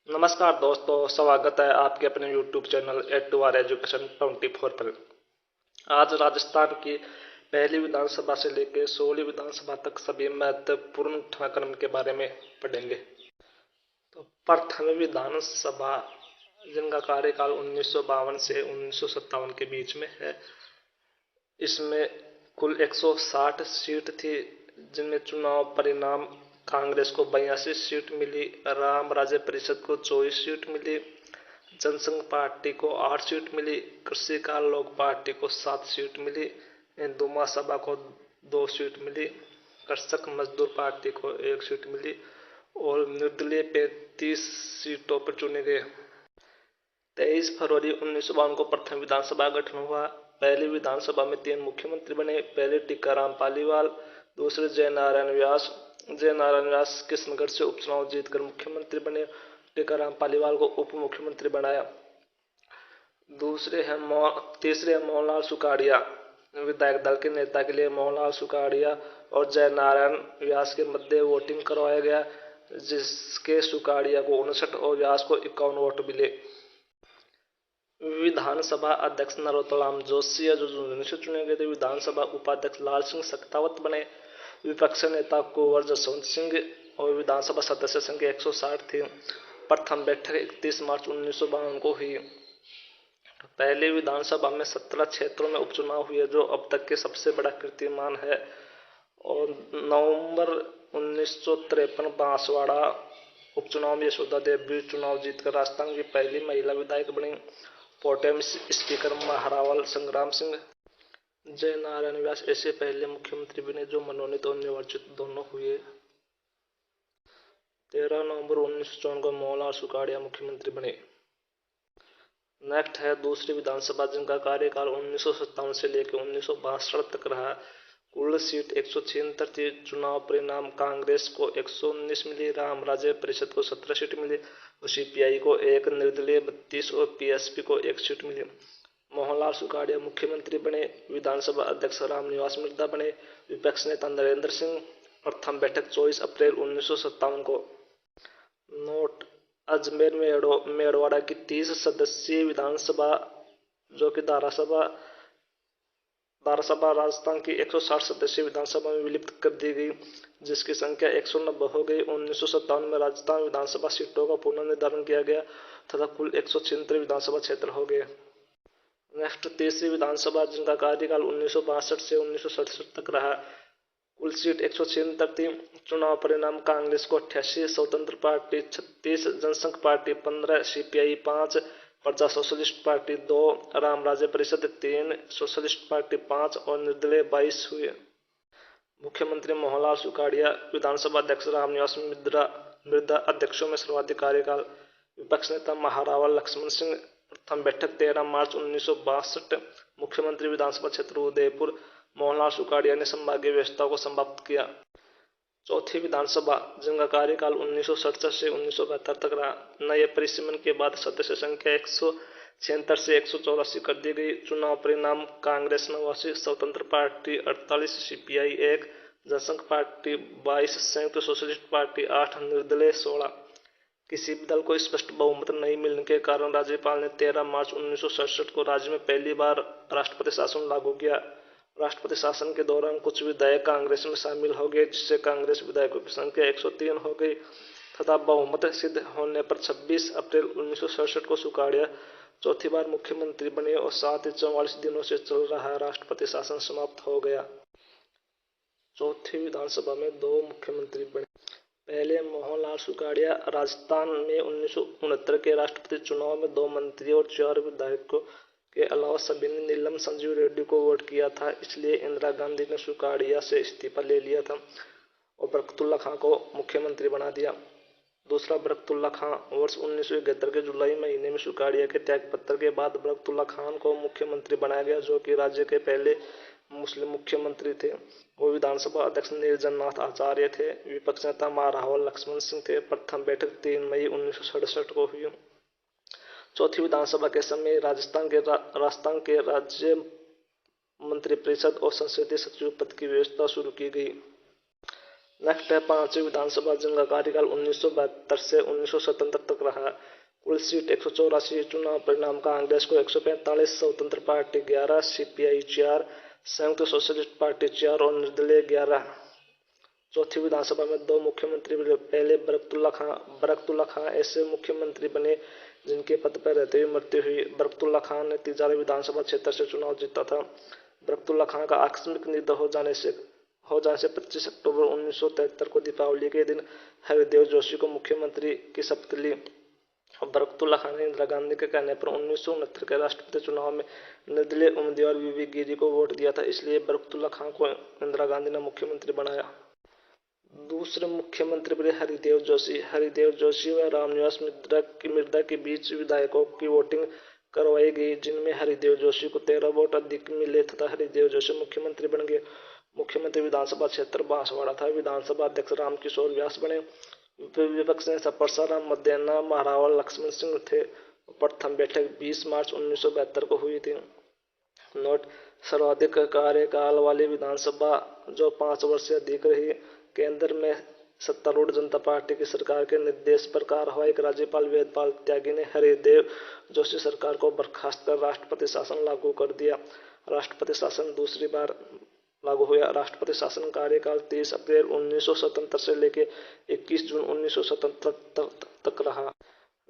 नमस्कार दोस्तों, स्वागत है आपके अपने YouTube चैनल A2R एजुकेशन 24 पर। आज राजस्थान की पहली विधानसभा से लेकर 16वीं विधानसभा तक सभी महत्वपूर्ण घटनाक्रम के बारे में पढ़ेंगे। तो प्रथम विधानसभा, जिनका कार्यकाल 1952 से 1957 के बीच में है, इसमें कुल 160 सीट थी, जिनमें चुनाव परिणाम कांग्रेस को 82 सीट मिली, राम राज्य परिषद को 24 सीट मिली, जनसंघ पार्टी को 8 सीट मिली, कृषिकाल लोक पार्टी को 7 सीट मिली, हिंदू महासभा को 2 सीट मिली, कृषक मजदूर पार्टी को 1 सीट मिली और निर्दलीय 35 सीटों पर चुने गए। 23 फरवरी 1952 को प्रथम विधानसभा गठन हुआ। पहली विधानसभा में 3 मुख्यमंत्री बने। पहले टीकाराम पालीवाल, दूसरे जयनारायण व्यास। जयनारायण व्यास किशनगढ़ से उपचुनाव जीतकर मुख्यमंत्री बने। टीकाराम पालीवाल को उप मुख्यमंत्री बनाया। तीसरे हैं मोहनलाल सुखाड़िया। विधायक दल के नेता के लिए मोहनलाल सुखाड़िया और जयनारायण व्यास के मध्य वोटिंग करवाया गया, जिसके सुखाड़िया को 59 और व्यास को 51 वोट मिले। विधानसभा अध्यक्ष नरोत्तम जोशी जो झुंझुनू से चुने गए थे। विधानसभा उपाध्यक्ष लाल सिंह सख्तावत बने। विपक्ष नेता कुंवर जसवंत सिंह और विधानसभा सदस्य संख्या 160 थी। प्रथम बैठक 31 मार्च 1952 को हुई। पहले विधानसभा में 17 क्षेत्रों में उपचुनाव हुए, जो अब तक के सबसे बड़ा कीर्तिमान है। और नवंबर 1953 बांसवाड़ा उपचुनाव में यशोदा देवी चुनाव जीतकर राजस्थान की पहली महिला विधायक बनी। प्रोटेम स्पीकर महारावल संग्राम सिंह। जयनारायण व्यास ऐसे पहले मुख्यमंत्री बने जो मनोनीत और निर्वाचित दोनों हुए। 13 नवंबर 1954 को मोहनलाल सुखाड़िया मुख्यमंत्री बने। नेक्स्ट है दूसरी विधानसभा, जिनका कार्यकाल 1957 से लेकर 1962 तक रहा। कुल सीट 176 थी। चुनाव परिणाम कांग्रेस को 119 मिली, राम राज्य परिषद को 17 सीट मिली और सीपीआई को 1, निर्दलीय 32 और पीएसपी को 1 सीट मिली। मोहनलाल सुखाड़िया मुख्यमंत्री बने। विधानसभा अध्यक्ष रामनिवास मिर्धा बने। विपक्ष नेता नरेंद्र सिंह। प्रथम बैठक 24 अप्रैल 1957 को। नोट: अजमेर मेड़वाड़ा की 30 सदस्यीय विधानसभा, जो कि धारासभा राजस्थान की 160 सदस्यीय विधानसभा में विलुप्त कर दी गई, जिसकी संख्या 190 हो गई। 1957 में राजस्थान विधानसभा सीटों का पुनर्निर्धारण किया गया तथा कुल 176 विधानसभा क्षेत्र हो गए। नेक्स्ट तीसरी विधानसभा, जिनका कार्यकाल 1962 से 1967 तक रहा। कुल सीट 176 थी। चुनाव परिणाम कांग्रेस को 88, स्वतंत्र पार्टी 36, जनसंघ पार्टी 15, सीपीआई 5, प्रजा सोशलिस्ट पार्टी 2, राम राज्य परिषद 3, सोशलिस्ट पार्टी 5 और निर्दलीय 22 हुए। मुख्यमंत्री मोहनलाल सुखाड़िया। विधानसभा अध्यक्ष रामनिवास मिर्धा अध्यक्षों में सर्वाधिक कार्यकाल। विपक्ष नेता महारावल लक्ष्मण सिंह। प्रथम बैठक 13 मार्च 1962। मुख्यमंत्री विधानसभा क्षेत्र उदयपुर। मोहनलाल सुखाड़िया ने संभागीय व्यवस्था को समाप्त किया। चौथी विधानसभा, जिनका कार्यकाल 1967 से 1972 तक रहा। नए परिसीमन के बाद सदस्य संख्या 176 से 184 कर दी गई। चुनाव परिणाम कांग्रेस 89, स्वतंत्र पार्टी 48, सीपीआई 1, जनसंघ पार्टी 22, संयुक्त सोशलिस्ट पार्टी 8, निर्दलीय 16। किसी भी दल को स्पष्ट बहुमत नहीं मिलने के कारण राज्यपाल ने 13 मार्च 1967 को राज्य में पहली बार राष्ट्रपति शासन लागू किया। राष्ट्रपति शासन के दौरान कुछ विधायक कांग्रेस में शामिल हो गए, जिससे कांग्रेस विधायकों की संख्या 103 हो गई तथा बहुमत सिद्ध होने पर 26 अप्रैल 1967 को सुखाड़िया चौथी बार मुख्यमंत्री बने और साथ ही 44 दिनों से चल रहा राष्ट्रपति शासन समाप्त हो गया। चौथी विधानसभा में 2 मुख्यमंत्री बने। पहले मोहनलाल सुखाड़िया। राजस्थान में 1969 के राष्ट्रपति चुनाव में 2 मंत्री और 4 विधायकों के अलावा सभी ने नीलम संजीव रेड्डी को वोट किया था, इसलिए इंदिरा गांधी ने सुखाड़िया से इस्तीफा ले लिया था और बरकतुल्ला खां को मुख्यमंत्री बना दिया। दूसरा, बरकतुल्ला खां। वर्ष 1971 के जुलाई महीने में सुखाड़िया के त्यागपत्र के बाद बरकतुल्ला खान को मुख्यमंत्री बनाया गया, जो कि राज्य के पहले मुस्लिम मुख्यमंत्री थे। वो विधानसभा अध्यक्ष नीरजन आचार्य थे। विपक्ष नेता महारावल लक्ष्मण सिंह थे। प्रथम बैठक 3 मई 1967 को हुई। चौथी विधानसभा के समय राजस्थान के राज्य मंत्रिपरिषद और संसदीय सचिव पद की व्यवस्था शुरू की गई। नेक्स्ट है 5वीं विधानसभा जिनका कार्यकाल 1972 से 1977 तक रहा। कुल सीट 184। चुनाव परिणाम कांग्रेस को 145, स्वतंत्र पार्टी 11, सीपीआई 4, संयुक्त सोशलिस्ट पार्टी 4 और निर्दलीय 11। चौथी विधानसभा में 2 मुख्यमंत्री बने। पहले बरकतुल्ला खां ऐसे मुख्यमंत्री बने जिनके पद पर रहते हुए मृत्यु हुई। बरकतुल्ला खां ने तिजारा विधानसभा क्षेत्र से चुनाव जीता था। बरकतुल्ला खां का आकस्मिक निधन हो जाने से 25 अक्टूबर 1973 को दीपावली के दिन हरिदेव जोशी को मुख्यमंत्री की शपथ ली। बरकतुल्ला खान ने इंदिरा गांधी के कहने पर 1969 के राष्ट्रपति चुनाव में निर्दलीय उम्मीदवार वीवी गिरी को वोट दिया था, इसलिए बरकतुल्ला खान को इंदिरा गांधी ने मुख्यमंत्री बनाया। दूसरे मुख्यमंत्री बने हरिदेव जोशी। हरिदेव जोशी व रामनिवास मिर्धा के बीच विधायकों की वोटिंग करवाई गई, जिनमें हरिदेव जोशी को 13 वोट अधिक मिले तथा हरिदेव जोशी मुख्यमंत्री बन गए। मुख्यमंत्री विधानसभा क्षेत्र बांसवाड़ा था। विधानसभा अध्यक्ष रामकिशोर व्यास बने। विपक्ष नेता परसाराम मदेना, महारावल लक्ष्मण सिंह थे। प्रथम बैठक 20 मार्च 1972 को हुई थी। नोट: सर्वाधिक कार्यकाल वाली विधानसभा जो 5 वर्ष से अधिक रही। केंद्र में सत्तारूढ़ जनता पार्टी की सरकार के निर्देश पर कार्यवाहक राज्यपाल वेदपाल त्यागी ने हरिदेव जोशी सरकार को बर्खास्त कर राष्ट्रपति शासन लागू कर दिया। राष्ट्रपति शासन दूसरी बार लागू हुआ। राष्ट्रपति शासन कार्यकाल 30 अप्रैल 1977 से लेकर 21 जून 1977 तक रहा।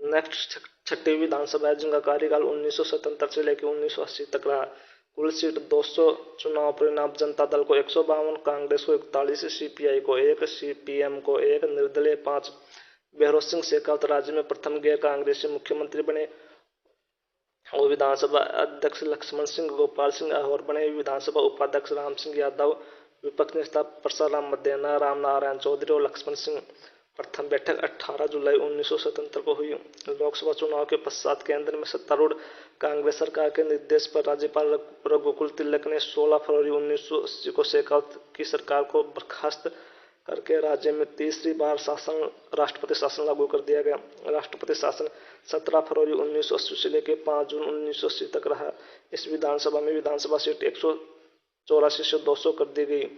नेक्स्ट 6वीं विधानसभा जिनका कार्यकाल 1977 से लेकर 1980 तक रहा। कुल सीट 200। चुनाव परिणाम जनता दल को 152, कांग्रेस को 41, सीपीआई को 1, सीपीएम को 1, निर्दलीय 5। भैरों सिंह शेखावत राज्य में प्रथम गैर कांग्रेसी मुख्यमंत्री बने और विधानसभा अध्यक्ष लक्ष्मण सिंह गोपाल सिंह आहोर बने। विधानसभा उपाध्यक्ष राम सिंह यादव, विपक्ष नेता परसाराम मदेना, राम नारायण चौधरी और लक्ष्मण सिंह। प्रथम बैठक 18 जुलाई 1977 को हुई। लोकसभा चुनाव के पश्चात केंद्र में सत्तारूढ़ कांग्रेस सरकार के निर्देश पर राज्यपाल रघुकुल तिलक ने 16 फरवरी 1980 को शेखावत की सरकार को बर्खास्त करके राज्य में तीसरी बार राष्ट्रपति शासन लागू कर दिया गया। राष्ट्रपति शासन 17 फरवरी 1980 से लेकर 5 जून 1980 तक रहा। इस विधानसभा में विधानसभा सीट 184 से 200 कर दी गई।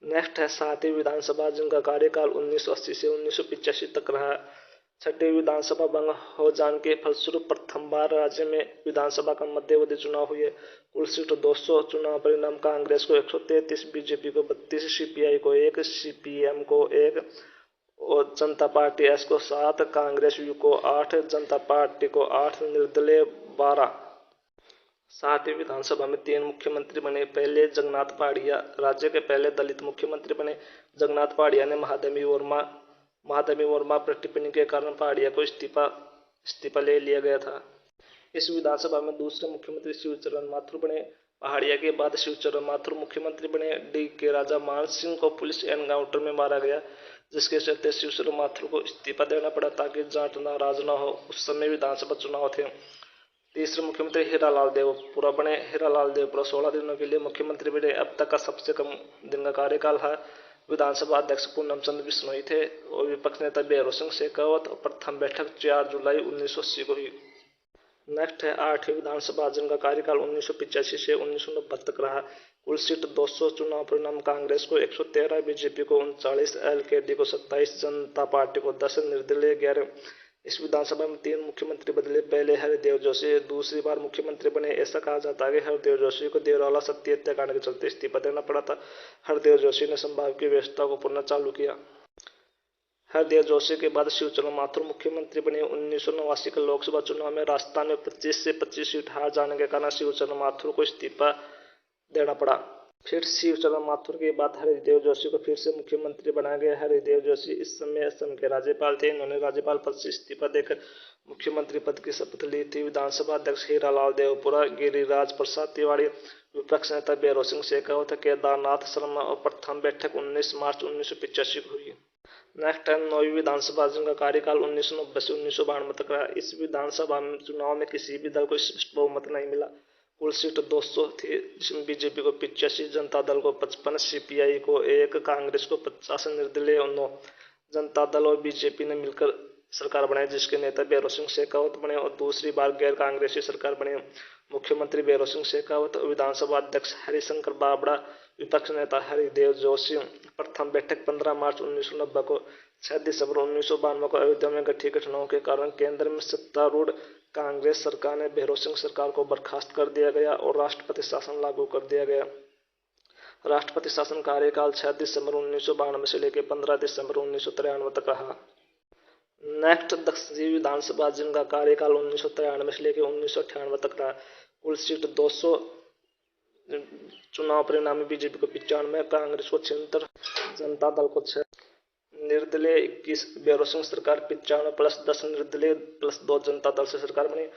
नेक्स्ट है 7वीं विधानसभा जिनका कार्यकाल 1980 से 1985 तक रहा। 6वीं विधानसभा भंग हो जाने के फलस्वरूप प्रथम बार राज्य में विधानसभा का मध्यावधि चुनाव हुए। कुल सीट 200। चुनाव परिणाम कांग्रेस को 133, बीजेपी को 32, सीपीआई को 1, सीपीएम को 1 और जनता पार्टी एस को 7, कांग्रेस यू को 8, जनता पार्टी को 8, निर्दलीय 12। 7वीं विधानसभा में 3 मुख्यमंत्री बने। पहले जगन्नाथ पहाड़िया राज्य के पहले दलित मुख्यमंत्री बने। जगन्नाथ पहाड़िया ने महादेवी वर्मा पर टिप्पणी के कारण पहाड़िया को इस्तीफा ले लिया गया था। इस विधानसभा में दूसरे मुख्यमंत्री शिवचरण माथुर बने। पहाड़िया के बाद शिवचरण माथुर मुख्यमंत्री बने। डी के राजा मान सिंह को पुलिस एनकाउंटर में मारा गया, जिसके चलते शिवचरण माथुर को इस्तीफा देना पड़ा ताकि जाट नाराज न हो। उस समय विधानसभा चुनाव थे। तीसरे मुख्यमंत्री हीरालाल देवपुरा बने। हीरालाल देवपुरा 16 दिनों के लिए मुख्यमंत्री बने। अब तक का सबसे कम दिन का कार्यकाल है। विधानसभा अध्यक्ष पूनम चंद्र बिश्नोई थे और विपक्ष नेता भैरों सिंह शेखावत। और प्रथम बैठक 4 जुलाई 1980 को हुई। नेक्स्ट है 8वीं विधानसभा जिनका कार्यकाल 1985 से 1990 तक रहा। कुल सीट 200। चुनाव परिणाम कांग्रेस को 113, बीजेपी को 39, एलकेडी को 27, जनता पार्टी को 10, निर्दलीय 11। इस विधानसभा में 3 मुख्यमंत्री बदले। पहले हरिदेव जोशी दूसरी बार मुख्यमंत्री बने। ऐसा कहा जाता है कि हरिदेव जोशी को देवराला सत्य हत्याकांड के चलते इस्तीफा देना पड़ा था। हरिदेव जोशी ने संभाग की व्यवस्था को पुनः चालू किया। हरिदेव जोशी के बाद शिवचरण माथुर मुख्यमंत्री बने। 1989 के लोकसभा चुनाव में राजस्थान में 25 से 25 सीट हार जाने के कारण शिवचरण माथुर को इस्तीफा देना पड़ा। फिर शिवचरण माथुर के बाद हरिदेव जोशी को फिर से मुख्यमंत्री बनाया गया। हरिदेव जोशी इस समय असम के राज्यपाल थे। इन्होंने राज्यपाल पद से इस्तीफा देकर मुख्यमंत्री पद की शपथ ली थी। विधानसभा अध्यक्ष हीरालाल देवपुरा, गिरिराज प्रसाद तिवारी, विपक्ष नेता भैरों सिंह शेखावत, केदारनाथ शर्मा और प्रथम बैठक 19 मार्च 1985 को हुई। नेक्स्ट है 9वीं विधानसभा जिनका कार्यकाल 1990 से 1992 तक रहा। इस विधानसभा चुनाव में किसी भी दल को स्पष्ट बहुमत नहीं मिला। कुल सीट 200 थी, जिसमें बीजेपी को 85, जनता दल को 55, सीपीआई को 1, कांग्रेस को 50, निर्दलीय 9। जनता दल और बीजेपी ने मिलकर सरकार बनाई, जिसके नेता भैरों सिंह शेखावत बने और दूसरी बार गैर कांग्रेसी सरकार बने। मुख्यमंत्री भैरों सिंह शेखावत और विधानसभा अध्यक्ष हरिशंकर बाबड़ा विपक्ष नेता हरिदेव जोशी। प्रथम बैठक 15 मार्च 1990 को। 6 दिसंबर 1992 को अयोध्या में घटी घटनाओं के कारण केंद्र में सत्तारूढ़ कांग्रेस सरकार ने भैरों सिंह सरकार को बर्खास्त कर दिया गया और राष्ट्रपति शासन लागू कर दिया गया। राष्ट्रपति शासन कार्यकाल 6 दिसंबर 1992 से लेकर 15 दिसंबर 1993 तक रहा। नेक्स्ट 10वीं विधानसभा जिनका कार्यकाल 1993 से लेकर 1998 तक रहा। कुल सीट 200। चुनाव परिणाम में बीजेपी को 95, कांग्रेस को 76, जनता दल को 6, निर्दलीय 21। भैरों सिंह सरकार 95 प्लस 10 निर्दलीय प्लस 2 जनता दल से सरकार बनी।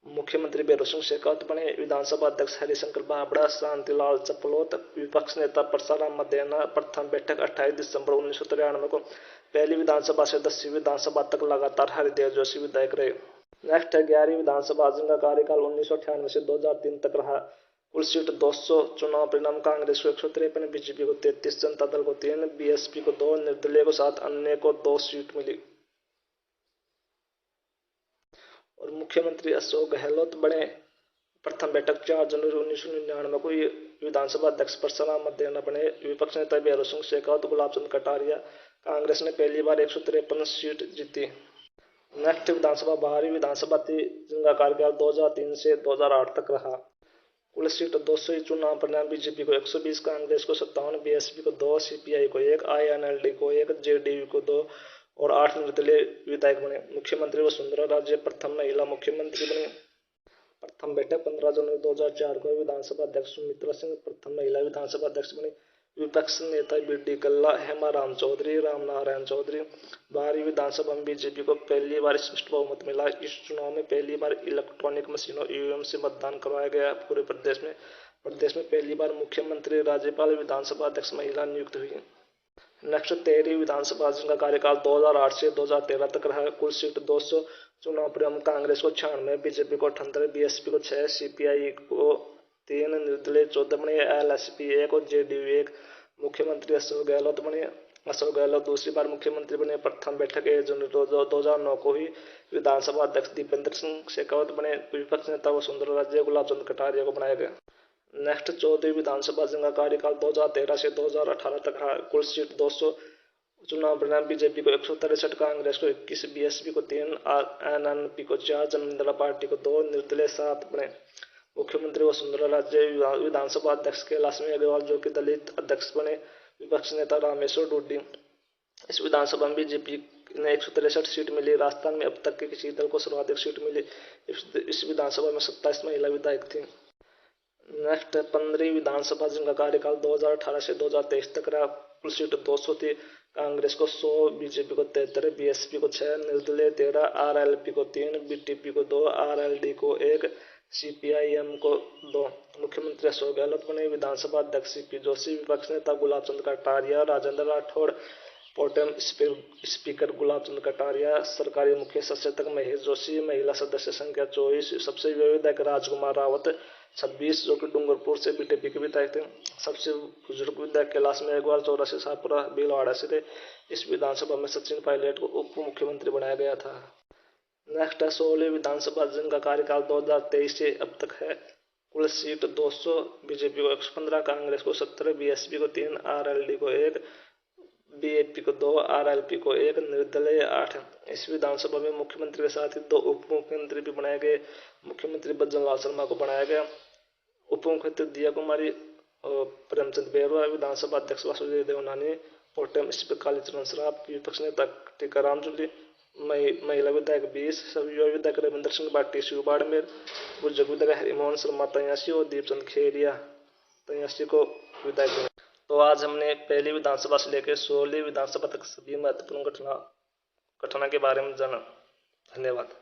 मुख्यमंत्री भैरों सिंह शेखावत बने। विधानसभा अध्यक्ष हरिशंकर बाबड़ा, शांतिलाल चपलोत। विपक्ष नेता परसाराम मदेना। प्रथम बैठक 28 दिसंबर 1993 को। पहली विधानसभा से 10वीं विधानसभा तक लगातार हरिदेव जोशी विधायक रहे। नेक्स्ट है 11वीं विधानसभा जिनका कार्यकाल 1998 से 2003 तक रहा। कुल सीट 200। चुनाव परिणाम कांग्रेस को 153, बीजेपी को 33, जनता दल को 3, बीएसपी को 2, निर्दलीय को 7, अन्य को 2 सीट मिली। और मुख्यमंत्री अशोक गहलोत बने। प्रथम बैठक 4 जनवरी 1999 को। विधानसभा अध्यक्ष परसाराम मदेना बने। विपक्ष नेता भैरों सिंह शेखावत, गुलाब चंद कटारिया। कांग्रेस ने पहली बार 153 सीट जीती। नेक्स्ट विधानसभा 12वीं विधानसभा थी जिनका कार्यकाल 2003 से 2008 तक रहा। कुल सीट 200। चुनाव परिणाम बीजेपी को 120, कांग्रेस को 57, बीएसपी को 2, सीपीआई को 1, आईएनएलडी को 1, जेडीयू को 2 और 8 निर्दलीय विधायक बने। मुख्यमंत्री वसुंधरा राजे प्रथम महिला मुख्यमंत्री बनी। प्रथम बैठक 15 जनवरी 2004 को। विधानसभा अध्यक्ष सुमित्रा सिंह प्रथम महिला विधानसभा अध्यक्ष बनी। विपक्ष नेता बीडी कल्ला, हेमाराम चौधरी, रामनारायण चौधरी। 12वीं विधानसभा में बीजेपी को पहली बार स्पष्ट बहुमत मिला। इस चुनाव में पहली बार इलेक्ट्रॉनिक मशीनों ईवीएम से मतदान करवाया गया। पूरे प्रदेश में पहली बार मुख्यमंत्री, राज्यपाल, विधानसभा अध्यक्ष महिला नियुक्त हुई। नेक्स्ट 13वीं विधानसभा जिनका कार्यकाल 2008 से 2013 तक रहा। कुल सीट 200। चुनाव परिणाम कांग्रेस को 96, बीजेपी को 78, बीएसपी को 6, सीपीआई को 3, निर्दलीय 14 बने, एलएसपी 1 और जेडीयू 1। मुख्यमंत्री अशोक गहलोत बने। अशोक गहलोत दूसरी बार मुख्यमंत्री बने। प्रथम बैठक 1 जनवरी 2009 को हुई। विधानसभा अध्यक्ष दीपेंद्र सिंह शेखावत बने। विपक्ष नेता वसुंधरा राजे, गुलाब चंद कटारिया को बनाया गया। नेक्स्ट 14वीं विधानसभा जिनका कार्यकाल 2013 से 2018 तक रहा। कुल सीट 200। चुनाव परिणाम बीजेपी को 163, कांग्रेस को 21, बीएसपी को 3, एनएनपी को 4, जनता पार्टी को 2, निर्दलीय 7 बने। मुख्यमंत्री वसुंधरा राजे। विधानसभा अध्यक्ष कैलाश अग्रवाल जो कि दलित अध्यक्ष बने। विपक्ष नेता रामेश्वर डूडी। इस विधानसभा में बीजेपी ने 163 सीट मिली। राजस्थान में अब तक के किसी दल को सर्वाधिक सीट मिली। इस विधानसभा में 27 महिला विधायक थी। नेक्स्ट 15वीं विधानसभा जिनका कार्यकाल 2018 से 2023 तक रहा। कुल सीट 200 थी। कांग्रेस को 100, बीजेपी को 73, बीएसपी को 6, निर्दलीय 13, आरएलपी को 3, बीटीपी को 2, आरएलडी को 1, सीपीआईएम को 2। मुख्यमंत्री अशोक गहलोत बने। विधानसभा अध्यक्ष सीपी जोशी। विपक्ष नेता गुलाब चंद कटारिया, राजेंद्र राठौड़। Pro tem speaker Gulab Chand Kataria. सरकारी मुख्य सचेतक महेश जोशी। महिला सदस्य संख्या 24। सबसे युवा विधायक राजकुमार रावत 26 जो कि डूंगरपुर से बीजेपी के विधायक थे। सबसे बुजुर्ग विधायक कैलाश मेघवाल 84 शाहपुरा भीलवाड़ा से थे। इस विधानसभा में सचिन पायलट को उप मुख्यमंत्री बनाया गया था। नेक्स्ट है 16वीं विधानसभा जिनका कार्यकाल 2023 से अब तक है। कुल सीट 200। बीजेपी को 115, कांग्रेस को 17, बीएसपी को 3, आरएलडी को 1, बीएपी को 2, आरएलपी को 1, निर्दलीय 8। इस विधानसभा में मुख्यमंत्री के साथ ही 2 उप मुख्यमंत्री भी बनाए गए। मुख्यमंत्री भज्जनलाल शर्मा को बनाया गया। उप मुख्यमंत्री दिया कुमारी और प्रेमचंद बेरवा। विधानसभा अध्यक्ष वासुदेव देवनानी। Pro tem speaker Kalicharan Saraf. विपक्ष नेता टीकाराम जूली। महिला विधायक 20। सभी युवा विधायक रविंद्र सिंह बाटी, शिव बाड़मेर। बुजुर्ग विधायक हरिमोहन शर्मा 83 और दीपचंद खेरिया 83 को विधायक। तो आज हमने पहली विधानसभा से लेकर 16वीं विधानसभा तक सभी महत्वपूर्ण घटना के बारे में जाना। धन्यवाद।